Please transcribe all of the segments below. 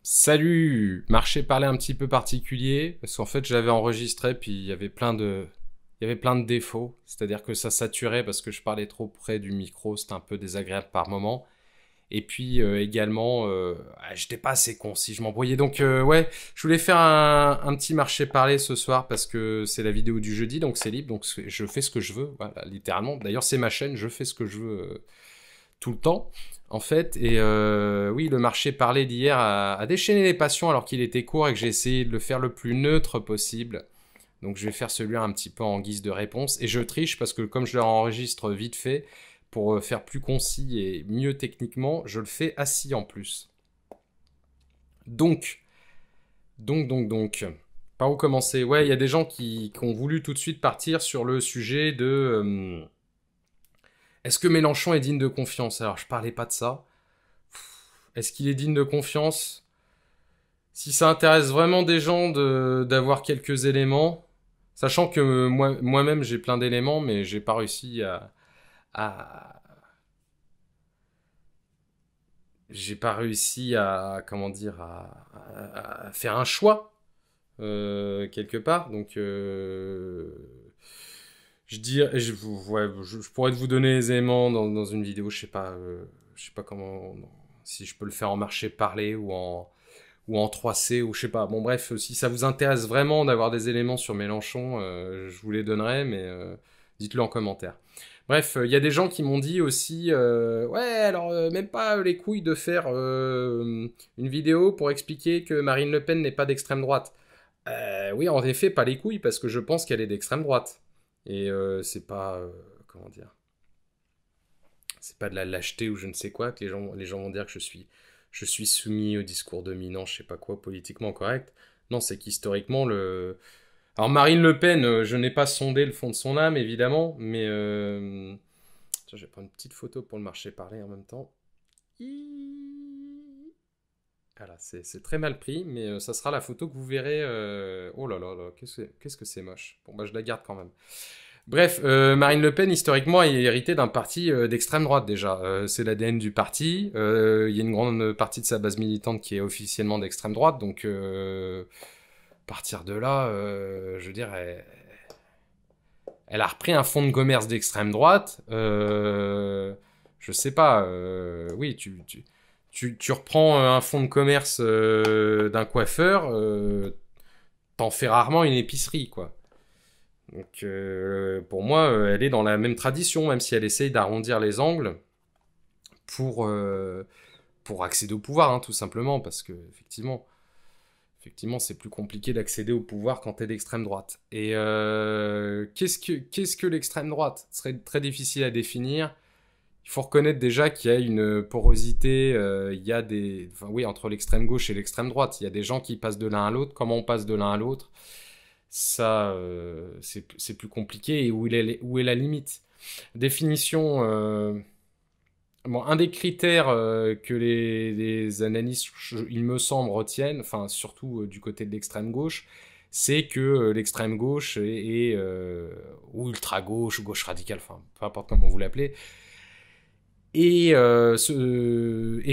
Salut! Marché parler un petit peu particulier, parce qu'en fait j'avais enregistré puis il y avait plein de défauts, c'est-à-dire que ça saturait parce que je parlais trop près du micro, c'était un peu désagréable par moment. Et puis également, j'étais pas assez concis, je m'embrouillais. Donc ouais, je voulais faire un petit marché parler ce soir parce que c'est la vidéo du jeudi, donc c'est libre, donc je fais ce que je veux, voilà, littéralement. D'ailleurs c'est ma chaîne, je fais ce que je veux tout le temps, en fait. Et oui, le marché parlé d'hier a déchaîné les passions alors qu'il était court et que j'ai essayé de le faire le plus neutre possible. Donc je vais faire celui-là un petit peu en guise de réponse. Et je triche parce que comme je l'enregistre vite fait, pour faire plus concis et mieux techniquement, je le fais assis en plus. Donc, donc. Par où commencer? Ouais, il y a des gens qui ont voulu tout de suite partir sur le sujet de est-ce que Mélenchon est digne de confiance? Alors, je parlais pas de ça. Est-ce qu'il est digne de confiance? Si ça intéresse vraiment des gens d'avoir quelques éléments, sachant que moi-même j'ai plein d'éléments, mais j'ai pas réussi à j'ai pas réussi à comment dire à faire un choix quelque part. Donc je pourrais vous donner les éléments dans une vidéo. Je sais pas comment si je peux le faire en marché parler ou en 3C ou je sais pas. Bon bref, si ça vous intéresse vraiment d'avoir des éléments sur Mélenchon, je vous les donnerai, mais dites-le en commentaire. Bref, il y a des gens qui m'ont dit aussi, ouais, alors même pas les couilles de faire une vidéo pour expliquer que Marine Le Pen n'est pas d'extrême droite. Oui, en effet, pas les couilles, parce que je pense qu'elle est d'extrême droite. Et c'est pas, comment dire, c'est pas de la lâcheté ou je ne sais quoi que les gens vont dire que je suis soumis au discours dominant, je sais pas quoi, politiquement correct. Non, c'est qu'historiquement, alors Marine Le Pen, je n'ai pas sondé le fond de son âme, évidemment, mais tiens, je vais prendre une petite photo pour le marché parler en même temps. Voilà, c'est très mal pris, mais ça sera la photo que vous verrez. Oh là là là, qu'est-ce que c'est moche. Bon, bah je la garde quand même. Bref, Marine Le Pen, historiquement, est héritée d'un parti d'extrême droite déjà. C'est l'ADN du parti. Il y a une grande partie de sa base militante qui est officiellement d'extrême droite. Donc, à partir de là, je veux dire, elle a repris un fonds de commerce d'extrême droite. Je sais pas. Oui, tu reprends un fonds de commerce d'un coiffeur. T'en fais rarement une épicerie, quoi. Donc pour moi, elle est dans la même tradition, même si elle essaye d'arrondir les angles pour, euh, pour accéder au pouvoir, hein, tout simplement, parce que effectivement, c'est plus compliqué d'accéder au pouvoir quand t'es d'extrême droite. Et qu'est-ce que l'extrême droite? Ce serait très difficile à définir. Il faut reconnaître déjà qu'il y a une porosité, il y a enfin oui, entre l'extrême gauche et l'extrême droite. Il y a des gens qui passent de l'un à l'autre. Comment on passe de l'un à l'autre? Ça, c'est plus compliqué. Et où est la limite? Définition. Bon, un des critères que les analystes, il me semble, retiennent, enfin surtout du côté de l'extrême gauche, c'est que l'extrême gauche ou ultra gauche ou gauche radicale, enfin peu importe comment vous l'appelez, est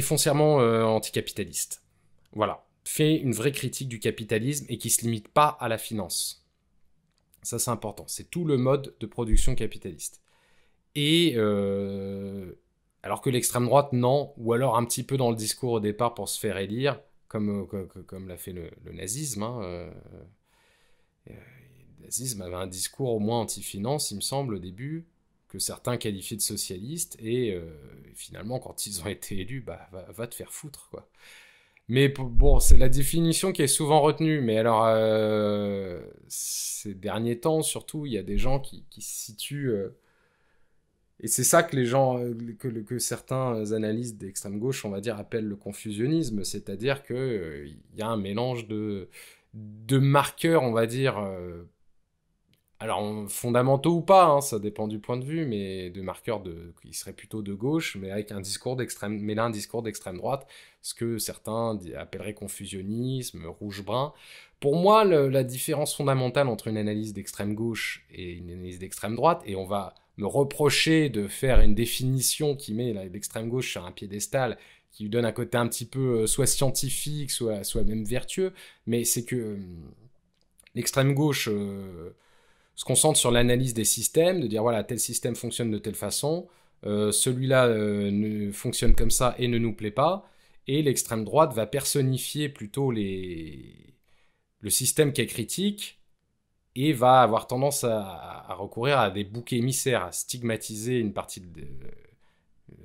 foncièrement anticapitaliste. Voilà, fait une vraie critique du capitalisme et qui se limite pas à la finance. Ça c'est important, c'est tout le mode de production capitaliste. Et alors que l'extrême droite, non, ou alors un petit peu dans le discours au départ pour se faire élire, comme l'a fait le nazisme. Hein, le nazisme avait un discours au moins anti-finance, il me semble, au début, que certains qualifiaient de socialiste, et finalement, quand ils ont été élus, bah, va te faire foutre, quoi. Mais bon, c'est la définition qui est souvent retenue. Mais alors, ces derniers temps, surtout, il y a des gens qui se situent et c'est ça que les gens, que certains analystes d'extrême gauche, on va dire, appellent le confusionnisme, c'est-à-dire que il y a un mélange de marqueurs, on va dire, alors fondamentaux ou pas, hein, ça dépend du point de vue, mais de marqueurs qui seraient plutôt de gauche, mais avec un discours d'extrême, mais là un discours d'extrême droite, ce que certains appelleraient confusionnisme, rouge-brun. Pour moi, la différence fondamentale entre une analyse d'extrême gauche et une analyse d'extrême droite, et on va me reprocher de faire une définition qui met l'extrême gauche sur un piédestal, qui lui donne un côté un petit peu soit scientifique, soit même vertueux, mais c'est que l'extrême gauche se concentre sur l'analyse des systèmes, de dire voilà, tel système fonctionne de telle façon, celui-là ne fonctionne comme ça et ne nous plaît pas, et l'extrême droite va personnifier plutôt le système qui est critique, et va avoir tendance à recourir à des boucs émissaires, à stigmatiser une partie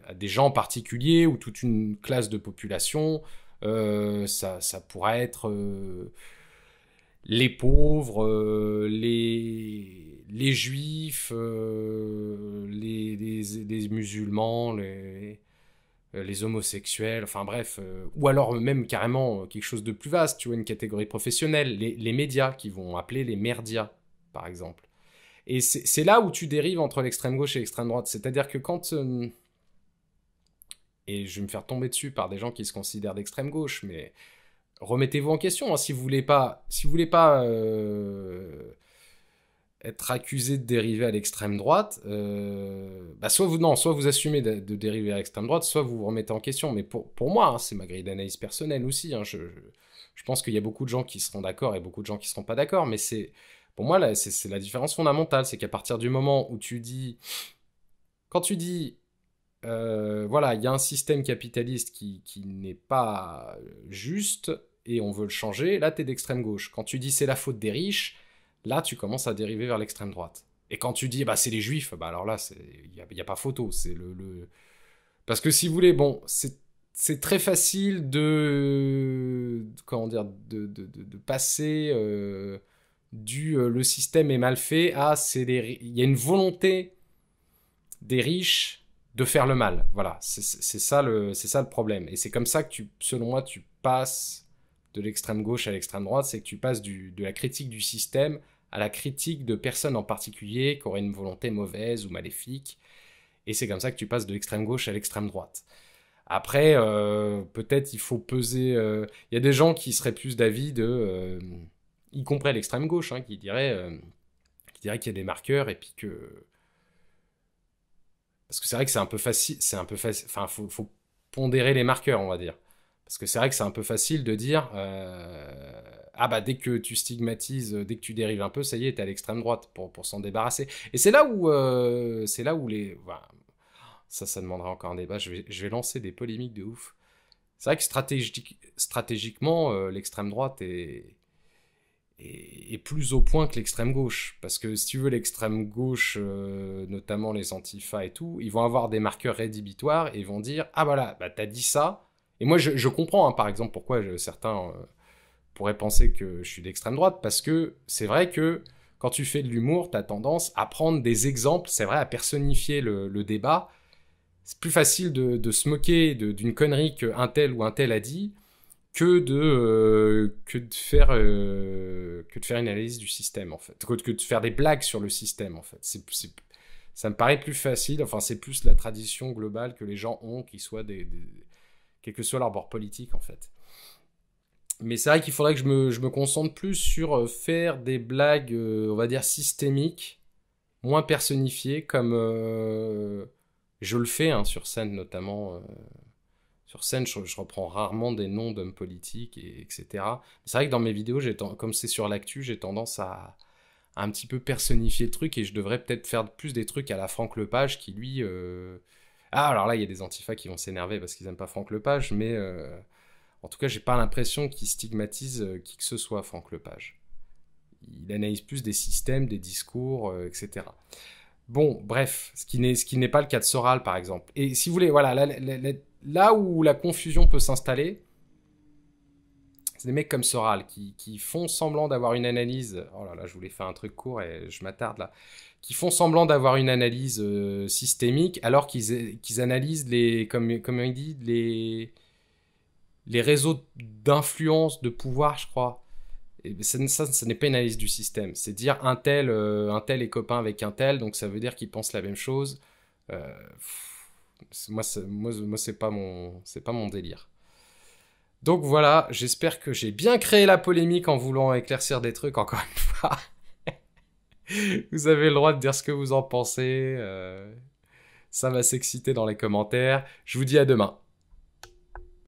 à des gens en particulier ou toute une classe de population. Ça pourrait être les pauvres, les juifs, les musulmans, les homosexuels, enfin bref, ou alors même carrément quelque chose de plus vaste, tu vois, une catégorie professionnelle, les médias qui vont appeler les merdias, par exemple. Et c'est là où tu dérives entre l'extrême gauche et l'extrême droite, c'est-à-dire que quand... et je vais me faire tomber dessus par des gens qui se considèrent d'extrême gauche, mais remettez-vous en question, hein, si vous voulez pas être accusé de dériver à l'extrême droite, soit vous assumez de dériver à l'extrême droite, soit vous vous remettez en question. Mais pour moi, hein, c'est ma grille d'analyse personnelle aussi. Hein, je pense qu'il y a beaucoup de gens qui seront d'accord et beaucoup de gens qui seront pas d'accord. Mais pour moi, là, c'est la différence fondamentale. C'est qu'à partir du moment où quand tu dis, voilà, il y a un système capitaliste qui n'est pas juste et on veut le changer, là, t'es d'extrême gauche. Quand tu dis c'est la faute des riches, là, tu commences à dériver vers l'extrême droite. Et quand tu dis, bah, c'est les juifs, bah, alors là, il n'y a pas photo. C'est Parce que si vous voulez, bon, c'est très facile comment dire, de passer le système est mal fait à, il y a une volonté des riches de faire le mal. Voilà, c'est ça le problème. Et c'est comme ça que selon moi, tu passes de l'extrême gauche à l'extrême droite, c'est que tu passes de la critique du système à la critique de personnes en particulier qui auraient une volonté mauvaise ou maléfique. Et c'est comme ça que tu passes de l'extrême gauche à l'extrême droite. Après, peut-être il faut peser... Il y a des gens qui seraient plus d'avis y compris à l'extrême gauche, hein, qui diraient qu'il y a des marqueurs et puis que... Parce que c'est vrai que c'est un peu facile... Enfin, faut pondérer les marqueurs, on va dire. Parce que c'est vrai que c'est un peu facile de dire ah bah dès que tu stigmatises, dès que tu dérives un peu, ça y est, t'es à l'extrême droite pour s'en débarrasser. Et c'est là où voilà, ça demandera encore un débat. Je vais lancer des polémiques de ouf. C'est vrai que stratégiquement, l'extrême droite est plus au point que l'extrême gauche. Parce que si tu veux, l'extrême gauche, notamment les antifas et tout, ils vont avoir des marqueurs rédhibitoires et ils vont dire ah voilà, bah t'as dit ça. Et moi, je comprends, hein, par exemple, pourquoi certains pourraient penser que je suis d'extrême droite, parce que c'est vrai que quand tu fais de l'humour, tu as tendance à prendre des exemples, c'est vrai, à personnifier le débat. C'est plus facile de se moquer d'une connerie qu'un tel ou un tel a dit que de faire une analyse du système, en fait. Que de faire des blagues sur le système, en fait. Ça me paraît plus facile, enfin, c'est plus la tradition globale que les gens ont, qu'ils soient quel que soit leur bord politique, en fait. Mais c'est vrai qu'il faudrait que je me concentre plus sur faire des blagues, on va dire, systémiques, moins personnifiées, comme je le fais, hein, sur scène notamment. Sur scène, je reprends rarement des noms d'hommes politiques, etc. C'est vrai que dans mes vidéos, comme c'est sur l'actu, j'ai tendance à un petit peu personnifier le truc, et je devrais peut-être faire plus des trucs à la Franck Lepage, qui lui... Ah, alors là, il y a des antifas qui vont s'énerver parce qu'ils n'aiment pas Franck Lepage, mais en tout cas, j'ai pas l'impression qu'il stigmatise qui que ce soit, Franck Lepage. Il analyse plus des systèmes, des discours, etc. Bon, bref, ce qui n'est pas le cas de Soral, par exemple. Et si vous voulez, voilà, là où la confusion peut s'installer, c'est des mecs comme Soral qui font semblant d'avoir une analyse... Oh là là, je voulais faire un truc court et je m'attarde là. Qui font semblant d'avoir une analyse systémique, alors qu'ils analysent comme il dit, les réseaux d'influence, de pouvoir, je crois. Et ça n'est pas une analyse du système. C'est dire un tel est copain avec un tel, donc ça veut dire qu'ils pensent la même chose. Moi, c'est pas mon délire. Donc voilà, j'espère que j'ai bien créé la polémique en voulant éclaircir des trucs, encore une fois. Vous avez le droit de dire ce que vous en pensez. Ça va s'exciter dans les commentaires. Je vous dis à demain.